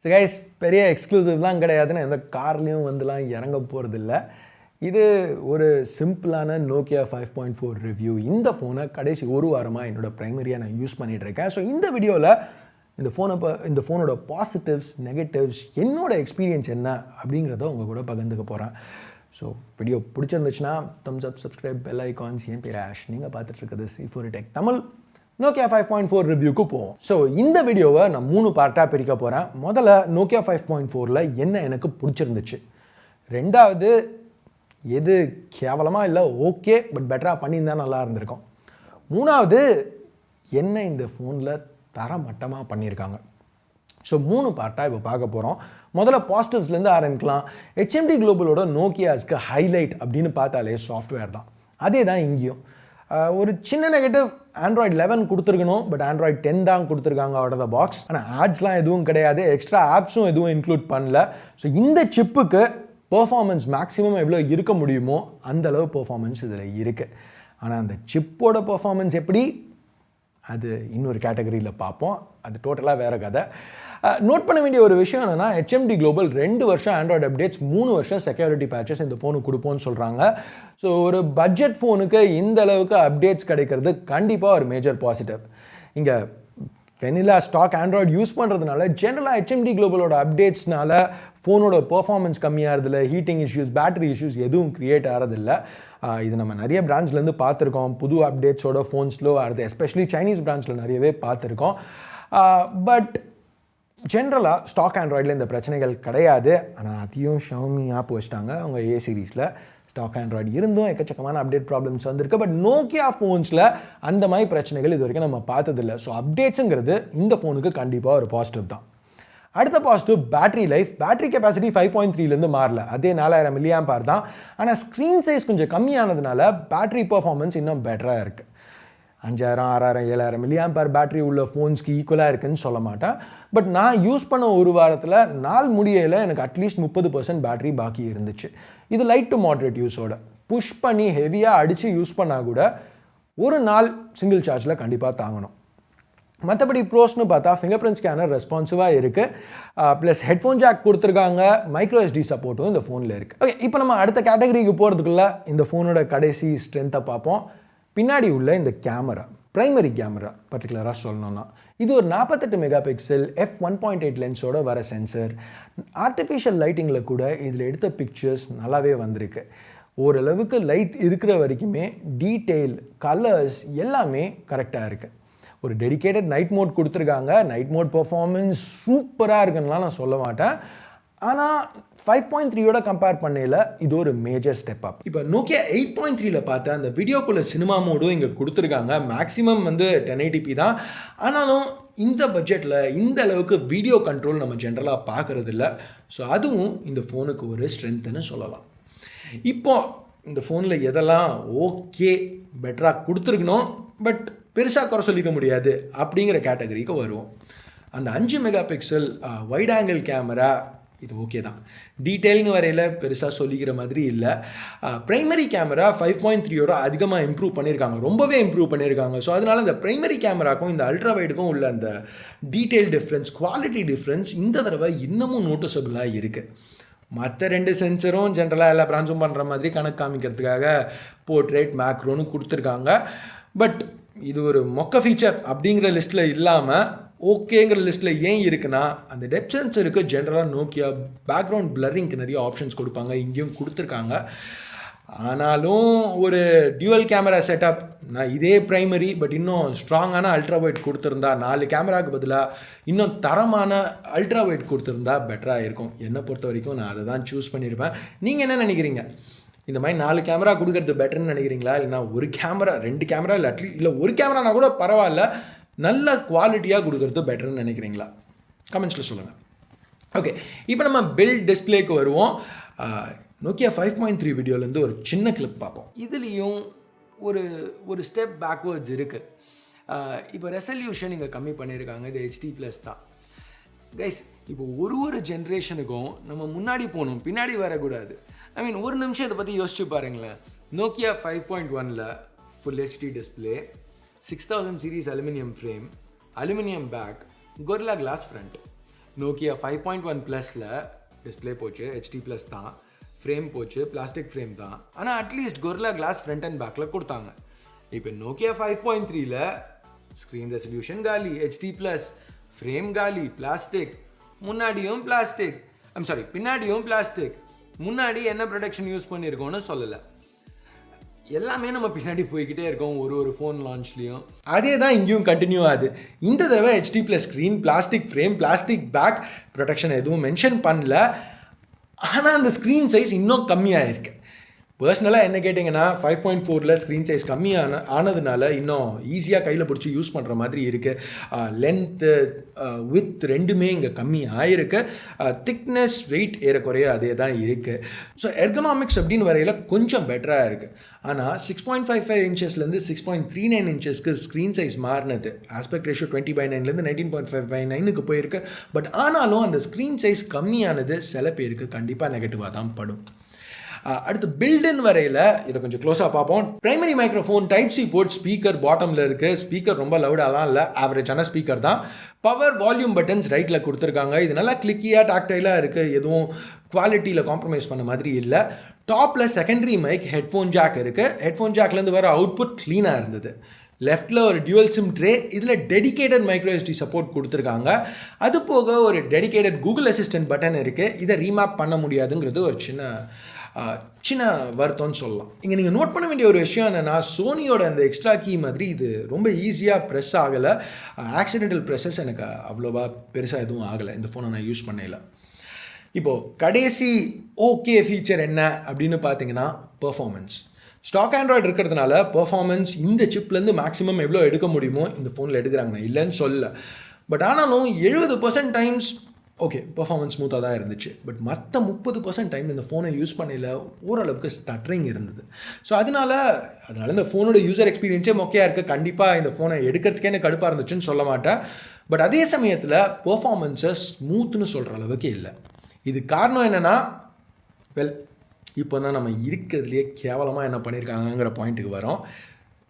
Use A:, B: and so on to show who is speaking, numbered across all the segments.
A: So guys பெரிய எக்ஸ்க்ளூசிவ்லாம் கிடையாதுன்னு எந்த கார்லேயும் வந்துலாம் இறங்க போகிறதில்ல. இது ஒரு சிம்பிளான நோக்கியா 5.4 ரிவ்யூ. இந்த ஃபோனை கடைசி ஒரு வாரமாக என்னோட ப்ரைமரியாக நான் யூஸ் பண்ணிகிட்ருக்கேன். ஸோ இந்த வீடியோவில் இந்த ஃபோனோட பாசிட்டிவ்ஸ், நெகட்டிவ்ஸ், என்னோட எக்ஸ்பீரியன்ஸ் என்ன அப்படிங்கிறத உங்கள் கூட பகிர்ந்துக்க போகிறேன். ஸோ வீடியோ பிடிச்சிருந்துச்சுன்னா thumbs up, subscribe, bell icons. என் பேர் ஆஷ். நீங்கள் பார்த்துட்டு இருக்கிறது C4 Tech தமிழ் நோக்கியா 5.4 ரிவ்யூக்கு போவோம். ஸோ இந்த வீடியோவை நான் 3 பார்ட்டாக பிரிக்க போகிறேன். முதல்ல நோக்கியா 5.4ல் என்ன எனக்கு பிடிச்சிருந்துச்சு, ரெண்டாவது எது கேவலமாக இல்லை ஓகே பட் பெட்டராக பண்ணியிருந்தால் நல்லா இருந்திருக்கும், மூணாவது என்ன இந்த ஃபோனில் தரமட்டமாக பண்ணியிருக்காங்க. ஸோ 3 பார்ட்டாக இப்போ பார்க்க போகிறோம். முதல்ல பாசிட்டிவ்ஸ்லேருந்து ஆரம்பிக்கலாம். HMD குளோபலோட நோக்கியாஸ்க்கு ஹைலைட் அப்படின்னு பார்த்தாலே சாஃப்ட்வேர் தான். அதே தான் இங்கேயும். ஒரு சின்ன நெகட்டிவ், Android 11 கொடுத்துருக்கணும், பட் Android 10 தான் கொடுத்துருக்காங்க அவுட் ஆஃப் த பாக்ஸ். ஆனால் ஆட்ஸ்லாம் எதுவும் கிடையாது, எக்ஸ்ட்ரா ஆப்ஸும் எதுவும் இன்க்ளூட் பண்ணல. ஸோ இந்த சிப்புக்கு பெர்ஃபார்மன்ஸ் மேக்ஸிமம் எவ்வளோ இருக்க முடியுமோ அந்தளவு பெர்ஃபார்மன்ஸ் இதில் இருக்குது. ஆனால் அந்த சிப்போட பெர்ஃபார்மன்ஸ் எப்படி, அது இன்னொரு கேட்டகரியில் பார்ப்போம். அது டோட்டலாக வேறு கதை. நோட் பண்ண வேண்டிய ஒரு விஷயம் என்னென்னா, HMD குளோபல் 2 வருஷம் ஆண்ட்ராய்டு அப்டேட்ஸ், 3 வருஷம் செக்யூரிட்டி பேச்சஸ் இந்த ஃபோனுக்கு கொடுப்போம்னு சொல்கிறாங்க. ஸோ ஒரு பட்ஜெட் ஃபோனுக்கு இந்த அளவுக்கு அப்டேட்ஸ் கிடைக்கிறது கண்டிப்பாக ஒரு மேஜர் பாசிட்டிவ். இங்கே வெனிலா ஸ்டாக் ஆண்ட்ராய்டு யூஸ் பண்ணுறதுனால ஜென்ரலாக HMD குளோபலோட அப்டேட்ஸ்னால ஃபோனோட பெர்ஃபார்மன்ஸ் கம்மியாகிறதுல, ஹீட்டிங் இஷ்யூஸ், பேட்டரி இஷ்யூஸ் எதுவும் க்ரியேட் ஆகிறதில்ல. இது நம்ம நிறைய பிராண்ட்ஸ்லேருந்து பார்த்துருக்கோம். புது அப்டேட்ஸோட ஃபோன் ஸ்லோ ஆகுது, எஸ்பெஷலி சைனீஸ் பிராண்ட்ஸில் நிறையவே பார்த்துருக்கோம். பட் ஜென்ரலாக ஸ்டாக் ஆண்ட்ராய்டில் இந்த பிரச்சனைகள் கிடையாது. ஆனால் அதையும் ஷவுமி ஆப் வச்சிட்டாங்க அவங்க A சீரீஸில். ஸ்டாக் ஆண்ட்ராய்டு இருந்தும் எக்கச்சக்கமான அப்டேட் ப்ராப்ளம்ஸ் வந்திருக்கு. பட் நோக்கியா ஃபோன்ஸில் அந்த மாதிரி பிரச்சனைகள் இது வரைக்கும் நம்ம பார்த்ததில்லை. ஸோ அப்டேட்ஸுங்கிறது இந்த ஃபோனுக்கு கண்டிப்பாக ஒரு பாசிட்டிவ் தான். அடுத்த positive battery life. Battery capacity 5.3லேருந்து மாறல, அதே 4000 mAh தான். ஆனால் ஸ்க்ரீன் சைஸ் கொஞ்சம் கம்மியானதுனால பேட்டரி பர்ஃபார்மன்ஸ் இன்னும் பெட்டராக இருக்குது. 5000, 6000, 7000 mAh பேட்டரி உள்ள ஃபோன்ஸ்க்கு ஈக்குவலாக இருக்குன்னு சொல்ல மாட்டேன். பட் நான் யூஸ் பண்ண ஒரு வாரத்தில் நாள் முடியல எனக்கு அட்லீஸ்ட் 30% பேட்டரி பாக்கி இருந்துச்சு. இது லைட் டு மாட்ரேட் யூஸோட. புஷ் பண்ணி ஹெவியாக அடித்து யூஸ் பண்ணால் கூட ஒரு நாள் சிங்கிள் சார்ஜில் கண்டிப்பாக தாங்கணும். மற்றபடி ப்ரோஸ்னு பார்த்தா ஃபிங்கர் பிரிண்ட் ஸ்கேனர் ரெஸ்பான்சிவாக இருக்குது. ப்ளஸ் ஹெட்ஃபோன் ஜாக் கொடுத்துருக்காங்க. மைக்ரோ SD சப்போர்ட்டும் இந்த ஃபோனில் இருக்குது. ஓகே, இப்போ நம்ம அடுத்த கேட்டகரிக்கு போகிறதுக்குள்ள இந்த ஃபோனோட கடைசி ஸ்ட்ரென்த்தை பார்ப்போம். பின்னாடி உள்ள இந்த கேமரா, ப்ரைமரி கேமரா பர்டிகுலராக சொல்லணும்னா, இது ஒரு 48 மெகாபிக்சல் f1.8 லென்ஸோட வர சென்சர். ஆர்டிஃபிஷியல் லைட்டிங்கில் கூட இதில் எடுத்த பிக்சர்ஸ் நல்லாவே வந்திருக்கு. ஓரளவுக்கு லைட் இருக்கிற வரைக்குமே டீட்டெயில், கலர்ஸ் எல்லாமே கரெக்டாக இருக்குது. ஒரு டெடிகேட்டட் நைட் மோட் கொடுத்துருக்காங்க. நைட் மோட் பர்ஃபார்மன்ஸ் சூப்பராக இருக்குன்னுலாம் நான் சொல்ல மாட்டேன். ஆனால் 5.3யோட கம்பேர் பண்ணையில் இது ஒரு மேஜர் ஸ்டெப் அப். இப்போ நோக்கியா 8.3ல பார்த்த அந்த வீடியோக்குள்ள சினிமா மோடும் இங்கே கொடுத்துருக்காங்க. மேக்ஸிமம் 1080p தான். ஆனாலும் இந்த பட்ஜெட்டில் இந்த அளவுக்கு வீடியோ கண்ட்ரோல் நம்ம ஜென்ரலாக பார்க்குறது இல்லை. ஸோ அதுவும் இந்த ஃபோனுக்கு ஒரு ஸ்ட்ரென்த்துன்னு சொல்லலாம். இப்போ இந்த ஃபோனில் எதெல்லாம் ஓகே பெட்டராக கொடுத்துருக்கணும் பட் பெருசாக குறை சொல்லிக்க முடியாது அப்படிங்கிற கேட்டகரிக்கு வருவோம். அந்த 5 மெகாபிக்சல் வைட் ஆங்கிள் கேமரா இது ஓகே தான். டீட்டெயில்னு வரையில் பெருசாக சொல்லிக்கிற மாதிரி இல்லை. ப்ரைமரி கேமரா 5.3யோட அதிகமாக இம்ப்ரூவ் பண்ணியிருக்காங்க, ரொம்பவே இம்ப்ரூவ் பண்ணியிருக்காங்க. ஸோ அதனால் இந்த ப்ரைமரி கேமராக்கும் இந்த அல்ட்ரா வைடுக்கும் உள்ள அந்த டீட்டெயில் டிஃப்ரென்ஸ், குவாலிட்டி டிஃப்ரென்ஸ் இந்த தடவை இன்னமும் நோட்டிசபிளாக இருக்குது. மற்ற 2 சென்சரும் ஜென்ரலாக எல்லா பிரான்ச்சும் பண்ணுற மாதிரி கணக்கு காமிக்கிறதுக்காக போர்ட்ரேட், மேக்ரோன்னு கொடுத்துருக்காங்க. பட் இது ஒரு மொக்க ஃபீச்சர் அப்படிங்கிற லிஸ்ட்டில் இல்லாமல் ஓகேங்கிற லிஸ்ட்டில் ஏன் இருக்குன்னா, அந்த டெப்த் சென்சருக்கு ஜென்ரலாக நோக்கியா பேக்ரவுண்ட் பிளரிங்க்கு நிறைய ஆப்ஷன்ஸ் கொடுப்பாங்க, இங்கேயும் கொடுத்துருக்காங்க. ஆனாலும் ஒரு டியூவல் கேமரா செட்டப், நான் இதே ப்ரைமரி பட் இன்னும் ஸ்ட்ராங்கான அல்ட்ரா வைட் கொடுத்துருந்தா, 4 கேமராவுக்கு பதிலாக இன்னும் தரமான அல்ட்ரா வைட் கொடுத்துருந்தா பெட்டராக இருக்கும். என்னை பொறுத்த வரைக்கும் நான் அதை தான் சூஸ் பண்ணியிருப்பேன். நீங்கள் என்ன நினைக்கிறீங்க? இந்த மாதிரி 4 கேமரா கொடுக்கறது பெட்டர்னு நினைக்கிறீங்களா, இல்லைனா ஒரு கேமரா, 2 கேமரா, இல்லை ஒரு கேமரானா கூட பரவாயில்ல, நல்ல குவாலிட்டியாக கொடுக்கறது பெட்டர்னு நினைக்கிறீங்களா? கமெண்ட்ஸில் சொல்லுங்கள். ஓகே, இப்போ நம்ம பில்ட் டிஸ்பிளேக்கு வருவோம். நோக்கியா 5.3 வீடியோலேருந்து ஒரு சின்ன கிளிப் பார்ப்போம். இதுலேயும் ஒரு ஸ்டெப் பேக்வேர்ட்ஸ் இருக்குது. இப்போ ரெசல்யூஷன் இங்கே கம்மி பண்ணியிருக்காங்க, இது HD+ தான். கைஸ், இப்போ ஒரு ஜென்ரேஷனுக்கும் நம்ம முன்னாடி போகணும், பின்னாடி வரக்கூடாது. ஒரு நிமிஷம் இதை பற்றி யோசிச்சு பாருங்களேன். நோக்கியா 5.1ல் full HD display, 6000 series aluminium frame, aluminium back, Gorilla glass front. Nokia 5.1 ப்ளஸில் டிஸ்பிளே போச்சு, ஹெச்டி ப்ளஸ் தான், ஃப்ரேம் போச்சு, பிளாஸ்டிக் ஃப்ரேம் தான். ஆனால் at least Gorilla glass front and பேக்கில் கொடுத்தாங்க. இப்போ நோக்கியா 5.3ல ஸ்க்ரீன் ரெசல்யூஷன் காலி, ஹெச்டி ப்ளஸ், ஃப்ரேம் காலி, பிளாஸ்டிக், முன்னாடியும் பிளாஸ்டிக், பின்னாடியும் பிளாஸ்டிக். முன்னாடி என்ன ப்ரொடக்ஷன் யூஸ் பண்ணியிருக்கோன்னு சொல்லலை. எல்லாமே நம்ம பின்னாடி போய்கிட்டே இருக்கோம் ஒரு ஃபோன் லான்ச்லேயும். அதே தான் இங்கேயும் கண்டினியூ ஆகுது. இந்த தடவை HD plus screen, plastic frame, plastic back, protection எதுவும் மென்ஷன் பண்ணல. ஆனால் அந்த ஸ்க்ரீன் சைஸ் இன்னும் கம்மியாக இருக்குது. பர்சனலாக என்ன கேட்டிங்கன்னா 5.4ல் ஸ்க்ரீன் சைஸ் ஆனதுனால இன்னும் ஈஸியாக கையில் பிடிச்சி யூஸ் பண்ணுற மாதிரி இருக்குது. லென்த்து, வித் ரெண்டுமே இங்கே கம்மி ஆகிருக்கு. திக்னஸ், வெயிட் ஏறக்குறைய அதே தான் இருக்குது. ஸோ எர்கனாமிக்ஸ் அப்படின்னு வரையில் கொஞ்சம் பெட்டராக இருக்குது. ஆனால் 6.55 இன்ச்சஸ்லேருந்து 6.39 இன்ச்சஸ்க்கு ஸ்க்ரீன் சைஸ் மாறினது. ஆஸ்பெக்ட் ரேஷியோ 20/9லேருந்து 19.5/9க்கு போயிருக்கு. பட் ஆனாலும் அந்த ஸ்க்ரீன் சைஸ் கம்மியானது சில பேருக்கு கண்டிப்பாக நெகட்டிவாக தான் படும். அடுத்து பில்டுன்னு வரையில் இதை கொஞ்சம் க்ளோஸாக பார்ப்போம். Primary microphone, type C port, speaker பாட்டமில் இருக்குது. ஸ்பீக்கர் ரொம்ப லவுடாலாம் இல்லை, ஆவரேஜான ஸ்பீக்கர் தான். பவர், வால்யூம் பட்டன்ஸ் ரைட்டில் கொடுத்துருக்காங்க. இது நல்லா கிளிக்கியாக, டாக்டைலாக இருக்குது. எதுவும் குவாலிட்டியில் காம்ப்ரமைஸ் பண்ண மாதிரி இல்லை. டாப்பில் செகண்டரி மைக், ஹெட்ஃபோன் ஜாக் இருக்குது. ஹெட்ஃபோன் ஜாக்லேருந்து வர அவுட்புட் க்ளீனாக இருந்தது. லெஃப்டில் ஒரு டியூவல் சிம் ட்ரே, இதில் டெடிகேட்டட் மைக்ரோ எஸ்டி சப்போர்ட் கொடுத்துருக்காங்க. அது போக ஒரு டெடிகேட்டட் கூகுள் அசிஸ்டன்ட் பட்டன் இருக்குது. இதை ரீமேப் பண்ண முடியாதுங்கிறது ஒரு சின்ன வருத்தம்னு சொல்லலாம். இங்கே நீங்கள் நோட் பண்ண வேண்டிய ஒரு விஷயம் என்னென்னா, சோனியோட அந்த எக்ஸ்ட்ரா கீ மாதிரி இது ரொம்ப ஈஸியாக ப்ரெஸ் ஆகலை. ஆக்சிடென்டல் ப்ரெஸ்ஸஸ் எனக்கு அவ்வளோவா பெருசாக எதுவும் ஆகலை இந்த ஃபோனை நான் யூஸ் பண்ணல. இப்போது கடைசி ஓகே ஃபீச்சர் என்ன அப்படின்னு பார்த்தீங்கன்னா பெர்ஃபார்மன்ஸ். ஸ்டாக் ஆண்ட்ராய்டு இருக்கிறதுனால பெர்ஃபார்மன்ஸ் இந்த சிப்லேருந்து மேக்ஸிமம் எவ்வளோ எடுக்க முடியுமோ இந்த ஃபோனில் எடுக்கிறாங்க, நான் இல்லைன்னு சொல்லலை. பட் ஆனாலும் 70% டைம்ஸ் ஓகே பெர்ஃபார்மன்ஸ் ஸ்மூத்தாக தான் இருந்துச்சு. பட் மற்ற 30% டைம் இந்த ஃபோனை யூஸ் பண்ணல ஓரளவுக்கு ஸ்டட்டரிங் இருந்தது. ஸோ அதனால இந்த ஃபோனோட யூசர் எக்ஸ்பீரியன்ஸே மொக்கையாக இருக்குது. கண்டிப்பாக இந்த ஃபோனை எடுக்கிறதுக்கே எனக்கு கடுப்பாக இருந்துச்சுன்னு சொல்ல மாட்டேன். பட் அதே சமயத்தில் பெர்ஃபார்மன்ஸை ஸ்மூத்னு சொல்கிற அளவுக்கு இல்லை. இது காரணம் என்னென்னா, இப்போ தான் நம்ம இருக்கிறதுலையே கேவலமாக என்ன பண்ணியிருக்காங்கங்கிற பாயிண்ட்டுக்கு வரோம்.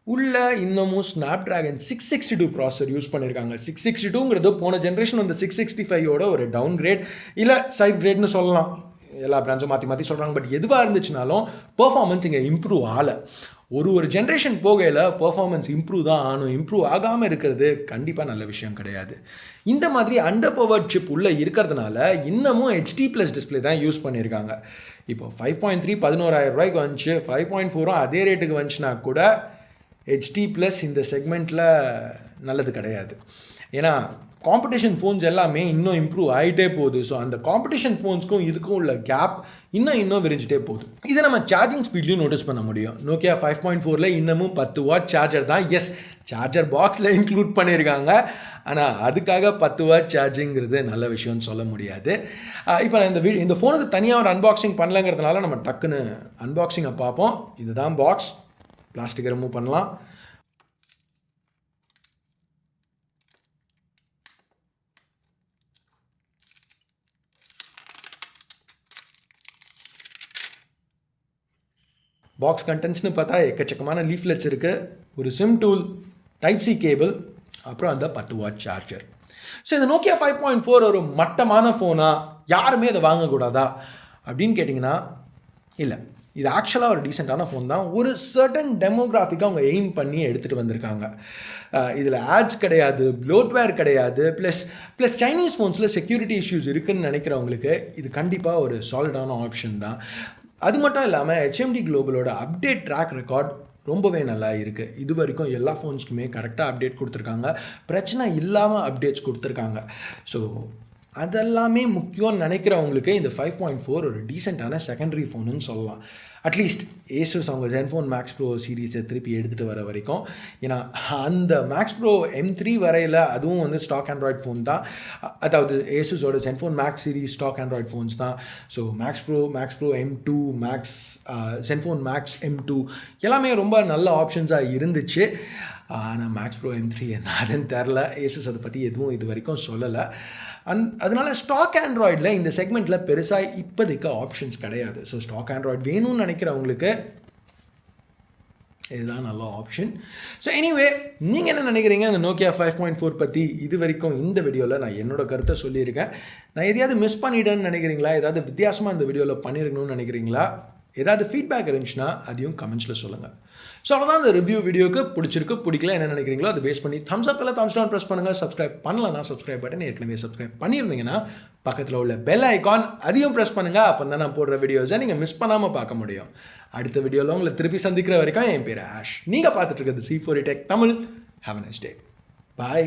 A: உள்ள இன்னமும் Snapdragon 662 ப்ராசஸர் யூஸ் பண்ணியிருக்காங்க. 662ங்கிறது போன ஜென்ரேஷன் வந்து 665யோட ஒரு டவுன் கிரேட் இல்லை சைட் கிரேட்னு சொல்லலாம். எல்லா பிரான்ச்சும் மாற்றி சொல்கிறாங்க. பட் எதுவாக இருந்துச்சுனாலும் பெர்ஃபார்மன்ஸ் இங்கே இம்ப்ரூவ் ஆகலை. ஒரு ஜென்ரேஷன் போகையில் பெர்ஃபார்மன்ஸ் இம்ப்ரூவ் தான் ஆகணும். இம்ப்ரூவ் ஆகாமல் இருக்கிறது கண்டிப்பாக நல்ல விஷயம் கிடையாது. இந்த மாதிரி அண்டர் பவர்ட் சிப் உள்ளே இருக்கிறதுனால இன்னமும் ஹெச்டி ப்ளஸ் டிஸ்பிளே தான் யூஸ் பண்ணியிருக்காங்க. இப்போ 5.3 11,000 வந்துச்சு. 5.4 அதே ரேட்டுக்கு வந்துச்சுன்னா கூட ஹெச்டி ப்ளஸ் இந்த செக்மெண்ட்டில் நல்லது கிடையாது. ஏன்னா காம்படிஷன் ஃபோன்ஸ் எல்லாமே இன்னும் இம்ப்ரூவ் ஆகிட்டே போகுது. ஸோ அந்த காம்படிஷன் ஃபோன்ஸ்க்கும் இதுக்கும் உள்ள கேப் இன்னும் விரிஞ்சிட்டே போகுது. இதை நம்ம சார்ஜிங் ஸ்பீட்லையும் நோட்டீஸ் பண்ண முடியும். நோக்கியா 5.4ல் இன்னமும் 10 வாட் சார்ஜர் தான். எஸ், சார்ஜர் பாக்ஸில் இன்க்ளூட் பண்ணியிருக்காங்க. ஆனால் அதுக்காக 10 வாட் சார்ஜிங்கிறது நல்ல விஷயம்னு சொல்ல முடியாது. இப்போ நான் இந்த ஃபோனுக்கு தனியாக ஒரு அன்பாக்சிங் பண்ணலங்கிறதுனால நம்ம டக்குன்னு அன்பாக்சிங்கை பார்ப்போம். இதுதான் பாக்ஸ். பிளாஸ்டிக்கை ரிமூவ் பண்ணலாம். பாக்ஸ் கண்டென்ட்ஸ்னு பார்த்தா எக்கச்சக்கமான லீஃப்லெட்ஸ் இருக்குது. ஒரு sim tool, type C cable, அப்புறம் அந்த 10 வாட் சார்ஜர். ஸோ இந்த நோக்கியா 5.4 ஒரு மட்டமான ஃபோனா, யாருமே இதை வாங்கக்கூடாதா அப்படின்னு கேட்டிங்கன்னா இல்லை. இது ஆக்சுவலாக ஒரு டீசெண்டான ஃபோன் தான். ஒரு சர்டன் டெமோகிராஃபிக்காக அவங்க எய்ம் பண்ணி எடுத்துகிட்டு வந்திருக்காங்க. இதில் ஆட்ஸ் கிடையாது, ப்ளோட்வேர் கிடையாது. ப்ளஸ் சைனீஸ் ஃபோன்ஸில் செக்யூரிட்டி இஷ்யூஸ் இருக்குதுன்னு நினைக்கிறவங்களுக்கு இது கண்டிப்பாக ஒரு சாலிடான ஆப்ஷன் தான். அது மட்டும் இல்லாமல் HMD குளோபலோட அப்டேட் ட்ராக் ரெக்கார்ட் ரொம்பவே நல்லா இருக்குது. இது வரைக்கும் எல்லா ஃபோன்ஸ்க்குமே கரெக்டாக அப்டேட் கொடுத்துருக்காங்க, பிரச்சனை இல்லாமல் அப்டேட்ஸ் கொடுத்துருக்காங்க. ஸோ அதெல்லாமே முக்கியம்னு நினைக்கிறவங்களுக்கு இந்த 5.4 ஒரு டீசெண்டான செகண்டரி ஃபோனுன்னு சொல்லலாம். அட்லீஸ்ட் ஏசஸ் அவங்க ZenFone Max Pro சீரீஸை திருப்பி எடுத்துகிட்டு வர வரைக்கும். ஏன்னா அந்த Max Pro M3 வரையில் அதுவும் வந்து ஸ்டாக் ஆண்ட்ராய்ட் ஃபோன் தான். அதாவது ஏசஸோட ZenFone Max series stock Android phones தான். So Max Pro M2, ZenFone Max M2 எல்லாமே ரொம்ப நல்ல ஆப்ஷன்ஸாக இருந்துச்சு. ஆனால் Max Pro M3 என்னதுன்னு தெரில. ஏசஸ் அதை பற்றி எதுவும் இது வரைக்கும் சொல்லலை. அதனால ஸ்டாக் ஆண்ட்ராய்டில் இந்த செக்மெண்ட்டில் பெருசாக இப்போதைக்கு ஆப்ஷன்ஸ் கிடையாது. ஸோ ஸ்டாக் ஆண்ட்ராய்டு வேணும்னு நினைக்கிறவங்களுக்கு இதுதான் நல்ல ஆப்ஷன். ஸோ எனிவே நீங்கள் என்ன நினைக்கிறீங்க அந்த நோக்கியா 5.4 பற்றி? இது வரைக்கும் இந்த வீடியோவில் நான் என்னோடய கருத்தை சொல்லியிருக்கேன். நான் எதையாவது மிஸ் பண்ணிட்டேன்னு நினைக்கிறீங்களா? ஏதாவது வித்தியாசமாக இந்த வீடியோவில் பண்ணியிருக்கணும்னு நினைக்கிறீங்களா? ஏதாவது ஃபீட்பேக் இருந்துச்சுன்னா அதையும் கமெண்ட்ஸில் சொல்லுங்கள். ஸோ அவ்வளோதான் இந்த ரிவ்யூ வீடியோக்கு. பிடிச்சிருக்கு பிடிக்கல என்ன நினைக்கிறீங்களோ அதை பேஸ் பண்ணி தம்ஸ் அப் இல்லை தம்ஸ் டவுன் ப்ரெஸ் பண்ணுங்கள். சப்ஸ்கிரைப் பண்ணலன்னா சப்ஸ்கிரைப் பட்டன் ஏற்கனவே சப்ஸ்கிரைப் பண்ணியிருந்தீங்கன்னா பக்கத்தில் உள்ள பெல் ஐக்கான் அதையும் ப்ரெஸ் பண்ணுங்கள். அப்போ தான் நான் போடுற வீடியோஸை நீங்கள் மிஸ் பண்ணாமல் பார்க்க முடியும். அடுத்த வீடியோவில் உங்களை திருப்பி சந்திக்கிற வரைக்கும் என் பேர் ஆஷ். நீங்கள் பார்த்துட்டு இருக்கிறது C4E Tech Tamil. Have a nice day. Bye.